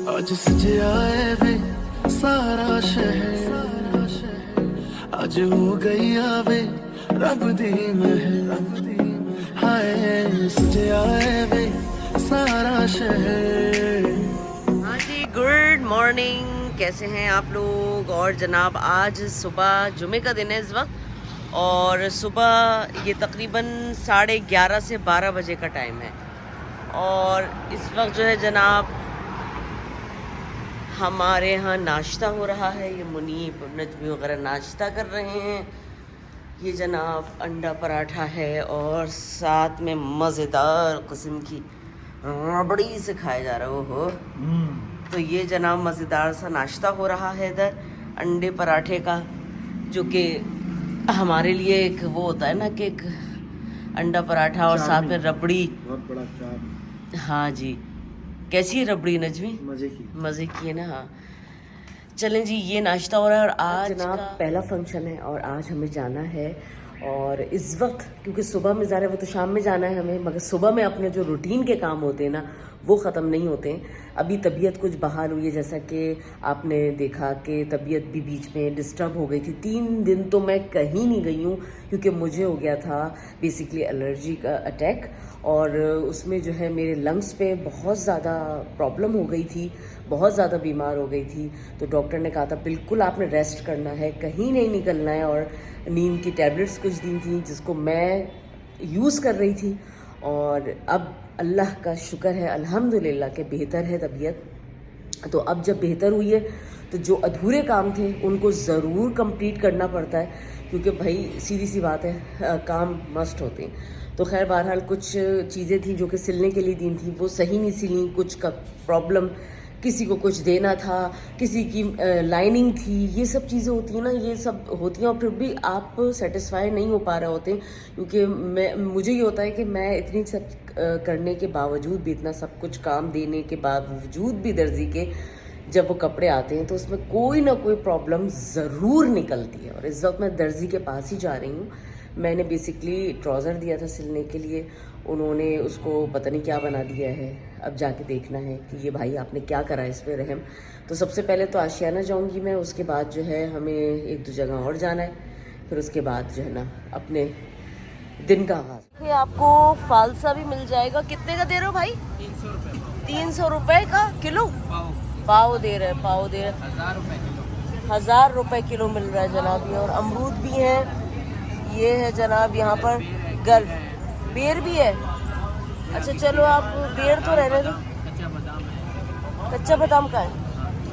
आज सजया है वे सारा शहर, आज हो गई आवे रब दी महल। हाय सजया है वे सारा शहर। हाँ जी, गुड मॉर्निंग। कैसे हैं आप लोग? और जनाब आज सुबह जुमे का दिन है इस वक्त, और सुबह ये तकरीबन 11:30 से 12 बजे का टाइम है। और इस वक्त जो है जनाब हमारे यहाँ नाश्ता हो रहा है। ये मुनीब नजमी वगैरह नाश्ता कर रहे हैं। ये जनाब अंडा पराठा है और साथ में मज़ेदार किस्म की रबड़ी से खाया जा रहा हो। तो ये जनाब मज़ेदार सा नाश्ता हो रहा है इधर अंडे पराठे का, जो कि हमारे लिए एक वो होता है ना कि एक अंडा पराठा और साथ में रबड़ी। बहुत बड़ा चार। हाँ जी, कैसी है रबड़ी नजमी? मजे की है ना। हाँ चलें जी, ये नाश्ता हो रहा है। और आज जनाब पहला फंक्शन है और आज हमें जाना है। और इस वक्त क्योंकि सुबह में जा रहे हैं, वो तो शाम में जाना है हमें, मगर सुबह में अपने जो रूटीन के काम होते हैं ना वो ख़त्म नहीं होते हैं। अभी तबीयत कुछ बहाल हुई है, जैसा कि आपने देखा कि तबीयत भी बीच में डिस्टर्ब हो गई थी। 3 दिन तो मैं कहीं नहीं गई हूँ क्योंकि मुझे हो गया था बेसिकली एलर्जी का अटैक, और उसमें जो है मेरे लंग्स पे बहुत ज़्यादा प्रॉब्लम हो गई थी, बहुत ज़्यादा बीमार हो गई थी। तो डॉक्टर ने कहा था बिल्कुल आपने रेस्ट करना है, कहीं नहीं निकलना है। और नींद की टैबलेट्स कुछ दी थी जिसको मैं यूज़ कर रही थी, और अब अल्लाह का शुक्र है अल्हम्दुलिल्लाह के बेहतर है तबीयत। तो अब जब बेहतर हुई है तो जो अधूरे काम थे उनको ज़रूर कंप्लीट करना पड़ता है, क्योंकि भाई सीधी सी बात है काम मस्ट होते हैं। तो खैर बहरहाल कुछ चीज़ें थी जो कि सिलने के लिए दी थी वो सही नहीं सिली, कुछ का प्रॉब्लम, किसी को कुछ देना था, किसी की लाइनिंग थी, ये सब चीज़ें होती हैं ना, ये सब होती हैं। और फिर भी आप सेटिस्फाई नहीं हो पा रहे होते, क्योंकि मुझे ये होता है कि मैं इतनी सब करने के बावजूद भी, इतना सब कुछ काम देने के बावजूद भी दर्जी के जब वो कपड़े आते हैं तो उसमें कोई ना कोई प्रॉब्लम ज़रूर निकलती है। और इस वक्त मैं दर्जी के पास ही जा रही हूँ। मैंने बेसिकली ट्राउज़र दिया था सिलने के लिए, उन्होंने उसको पता नहीं क्या बना दिया है। अब जाके देखना है कि ये भाई आपने क्या करा है इस पर रहम। तो सबसे पहले तो आशियाना जाऊंगी मैं, उसके बाद जो है हमें 1-2 जगह और जाना है, फिर उसके बाद जो है ना अपने दिन का आगाज़। ये आपको फालसा भी मिल जाएगा। कितने का दे रहे हो भाई? 300 रुपये। 300 रुपये का किलो? पाव दे रहे हैं, पाव दे रहे हैं। 1000 रुपये किलो। 1000 रुपये किलो मिल रहा है जनाब। ये और अमरूद भी हैं। ये है जनाब यहाँ पर गल्फ बेर भी है। अच्छा चलो आप बेर तो रहने दो। कच्चा बादाम है। कच्चा बादाम का है?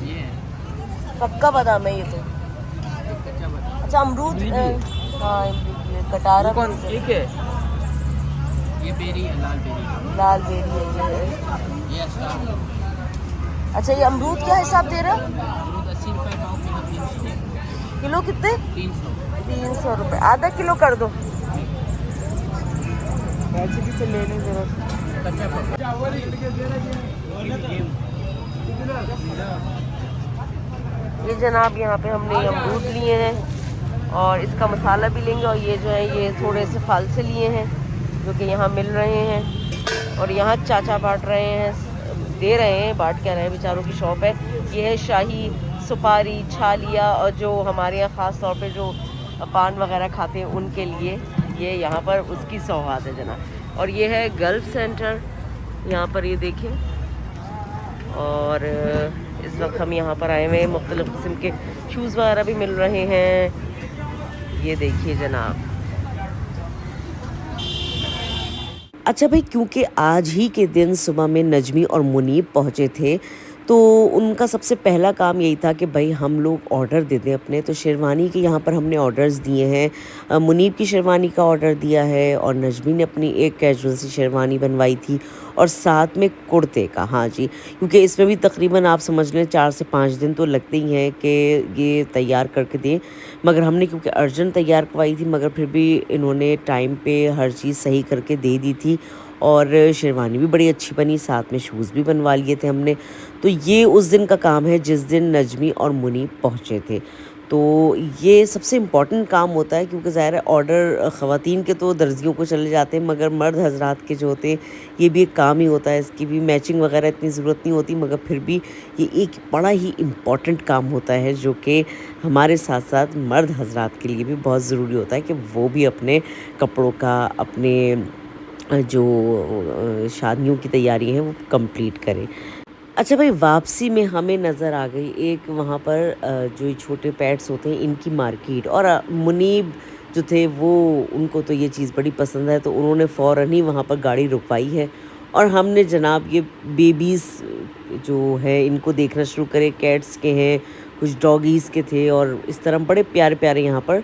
ये है पक्का बादाम है ये तो। कच्चा बादाम। अच्छा अमरूद हाँ कटारा ठीक है। ये बेरी है, लाल बेरी है ये। ये स्टार है। अच्छा ये अमरूद क्या हिसाब दे रहा? अमरूद 80 रुपये पाव किलो। 300 किलो कितने? 300। 300 रुपये। आधा किलो कर दो। ऐसे भी से लेने जरूरत। ये जनाब यहाँ पे हमने अमरूद लिए हैं और इसका मसाला भी लेंगे। और ये जो है ये थोड़े से फालसे लिए हैं जो कि यहाँ मिल रहे हैं, और यहाँ चाचा बांट रहे हैं, दे रहे हैं, बांट क्या रहे हैं, बेचारों की शॉप है। ये है शाही सुपारी, छालिया, और जो हमारे यहाँ ख़ास तौर पे जो पान वगैरह खाते हैं उनके लिए ये यहाँ पर उसकी सौगात है जनाब। और ये है गल्फ सेंटर, यहाँ पर ये देखें। और इस वक्त हम यहाँ पर आए हुए हैं, मुख्तलिफ़ किस्म के शूज़ वगैरह भी मिल रहे हैं। ये देखिए जनाब। अच्छा भाई, क्योंकि आज ही के दिन सुबह में नजमी और मुनीब पहुँचे थे तो उनका सबसे पहला काम यही था कि भाई हम लोग ऑर्डर दे दें अपने। तो शेरवानी के यहाँ पर हमने ऑर्डर्स दिए हैं। मुनीब की शेरवानी का ऑर्डर दिया है और नजमी ने अपनी एक कैजुअल सी शेरवानी बनवाई थी, और साथ में कुर्ते का। हाँ जी, क्योंकि इसमें भी तकरीबन आप समझ लें 4 से 5 दिन तो लगते ही हैं कि ये तैयार करके दें। मगर हमने क्योंकि अर्जेंट तैयार करवाई थी, मगर फिर भी इन्होंने टाइम पे हर चीज़ सही करके दे दी थी। और शेरवानी भी बड़ी अच्छी बनी, साथ में शूज़ भी बनवा लिए थे हमने। तो ये उस दिन का काम है जिस दिन नजमी और मुनीब पहुँचे थे। तो ये सबसे इम्पॉर्टेंट काम होता है, क्योंकि ज़ाहिर है ऑर्डर ख़वातीन के तो दर्जियों को चले जाते हैं, मगर मर्द हजरात के जो होते हैं ये भी एक काम ही होता है। इसकी भी मैचिंग वगैरह इतनी ज़रूरत नहीं होती, मगर फिर भी ये एक बड़ा ही इम्पॉर्टेंट काम होता है जो कि हमारे साथ साथ मर्द हजरात के लिए भी बहुत ज़रूरी होता है कि वो भी अपने कपड़ों का, अपने जो शादियों की तैयारी हैं वो कंप्लीट करें। अच्छा भाई, वापसी में हमें नज़र आ गई एक वहाँ पर जो ये छोटे पेट्स होते हैं इनकी मार्केट, और मुनीब जो थे वो, उनको तो ये चीज़ बड़ी पसंद है, तो उन्होंने फ़ौरन ही वहाँ पर गाड़ी रुकवाई है और हमने जनाब ये बेबीज़ जो है इनको देखना शुरू करे। कैट्स के हैं, कुछ डॉगीज़ के थे, और इस तरह बड़े प्यारे प्यारे यहाँ पर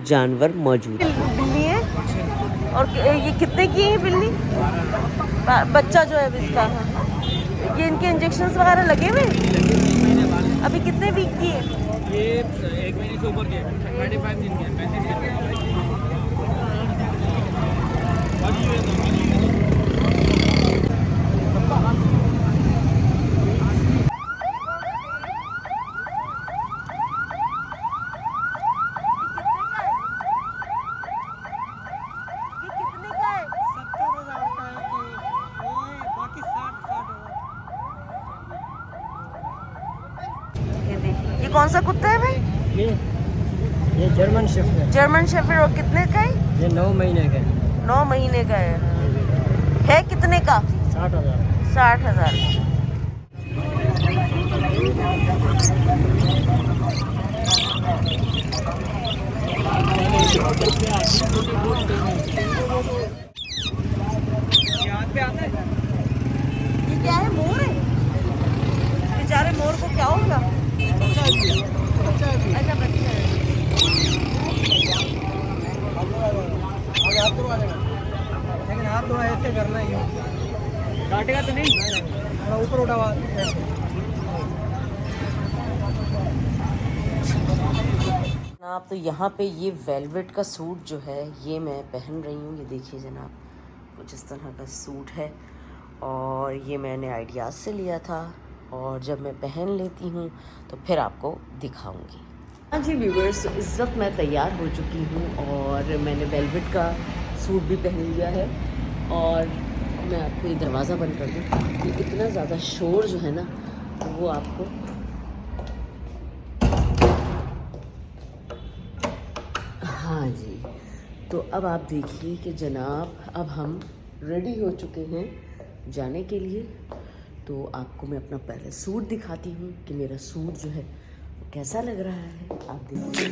जानवर मौजूद हैं। बिल्ली है, और ये कितने की है बिल्ली? बच्चा जो है इसका, ये इनके इंजेक्शंस वगैरह लगे हुए? अभी कितने वीक की है? ये 1 महीने से ऊपर के 35 दिन के 35 दिन के। ये कौन सा कुत्ता है भाई? ये जर्मन शेफर्ड है। German shepherd. और कितने का है? ये 9 महीने का है। 9 महीने का है कितने का? 60,000। 60,000। ये क्या है? मोर है? बेचारे मोर को क्या होगा? अच्छा, बच्चा है। लेकिन हाथ थोड़ा ऐसे करना ही हो, काटेगा तो नहीं, थोड़ा ऊपर उठा हुआ। जनाब, तो यहाँ पे ये वेलवेट का सूट जो है ये मैं पहन रही हूँ। ये देखिए जनाब, कुछ इस तरह का सूट है, और ये मैंने आइडियाज़ से लिया था, और जब मैं पहन लेती हूँ तो फिर आपको दिखाऊंगी। हाँ जी व्यूवर्स, इस वक्त मैं तैयार हो चुकी हूँ और मैंने वेलवेट का सूट भी पहन लिया है। और मैं आपको ये दरवाज़ा बंद कर दूँ, ये इतना ज़्यादा शोर जो है ना वो आपको, हाँ जी। तो अब आप देखिए कि जनाब अब हम रेडी हो चुके हैं जाने के लिए। तो आपको मैं अपना पहले सूट दिखाती हूँ कि मेरा सूट जो है वो कैसा लग रहा है। आप देखिए,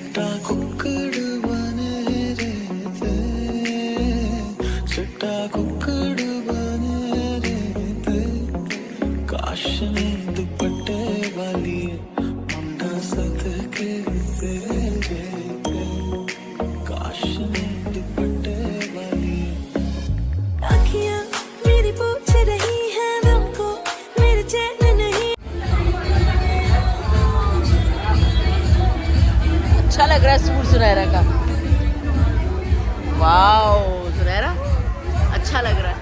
अच्छा लग रहा है सूट सुनहरा का। वाओ, सुनहरा अच्छा लग रहा है।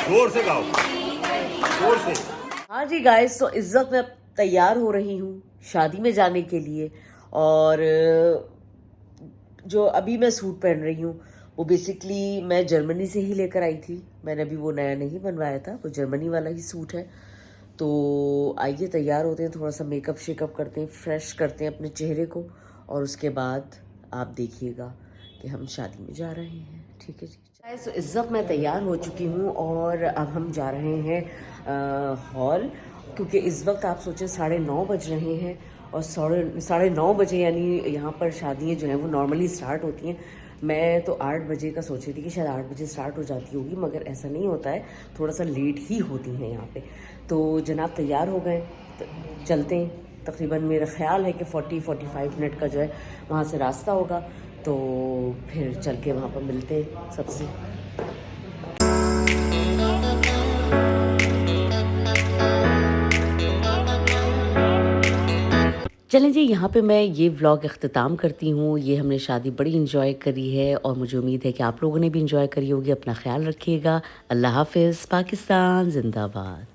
जोर से गाओ, जोर से। हाँ जी गाइस, तो इस वक्त मैं तैयार हो रही हूँ शादी में जाने के लिए। और जो अभी मैं सूट पहन रही हूँ वो बेसिकली मैं जर्मनी से ही लेकर आई थी। मैंने अभी वो नया नहीं बनवाया था, वो जर्मनी वाला ही सूट है। तो आइए तैयार होते हैं, थोड़ा सा मेकअप शेकअप करते हैं, फ्रेश करते हैं अपने चेहरे को, और उसके बाद आप देखिएगा कि हम शादी में जा रहे हैं। ठीक है जी। तो इस वक्त मैं तैयार हो चुकी हूँ और अब हम जा रहे हैं हॉल, क्योंकि इस वक्त आप सोचें 9:30 बज रहे हैं, और 9:30 बजे यानी यहाँ पर शादियाँ जो हैं वो नॉर्मली स्टार्ट होती हैं। मैं तो 8 बजे का सोच रही थी कि शायद 8 बजे स्टार्ट हो जाती होगी, मगर ऐसा नहीं होता है, थोड़ा सा लेट ही होती हैं यहाँ पे। तो जनाब तैयार हो गए, तो चलते हैं तकरीबन मेरा ख्याल है कि 40-45 मिनट का जो है वहाँ से रास्ता होगा, तो फिर चल के वहाँ पर मिलते हैं सबसे। चलें जी, यहाँ पे मैं ये व्लॉग इख्तिताम करती हूँ। ये हमने शादी बड़ी इंजॉय करी है और मुझे उम्मीद है कि आप लोगों ने भी इंजॉय करी होगी। अपना ख्याल रखिएगा। अल्लाह हाफ़िज़। पाकिस्तान ज़िंदाबाद।